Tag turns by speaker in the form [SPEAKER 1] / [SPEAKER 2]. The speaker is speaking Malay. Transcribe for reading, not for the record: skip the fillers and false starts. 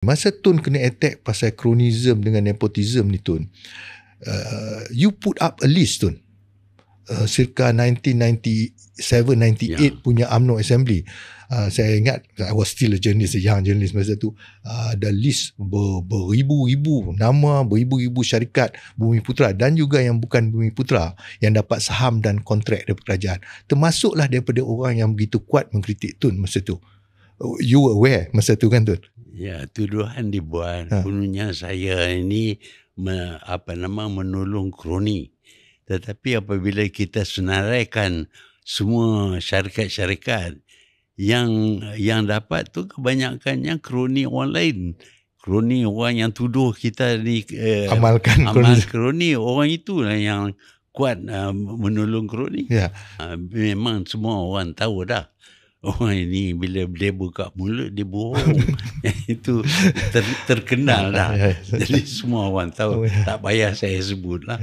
[SPEAKER 1] Masa Tun kena attack pasal kronism dengan nepotism ni Tun, you put up a list Tun, circa 1997-98 punya UMNO Assembly. Saya ingat I was still a journalist, a young journalist masa tu. Ada list beribu-ribu nama, beribu-ribu syarikat Bumiputera dan juga yang bukan Bumiputera yang dapat saham dan kontrak daripada kerajaan. Termasuklah daripada orang yang begitu kuat mengkritik Tun masa tu. You were aware masa tu kan Tun?
[SPEAKER 2] Ya, tuduhan dibuat. Kononnya saya ini menolong kroni. Tetapi apabila kita senaraikan semua syarikat-syarikat yang dapat tu kebanyakannya kroni orang lain. Kroni orang yang tuduh kita ni amal kroni, orang itulah yang kuat menolong kroni. Ya. Memang semua orang tahu dah. Orang ini bila dia buka mulut dia bohong. Itu terkenal dah. Jadi semua orang tahu. Tak payah saya sebut lah.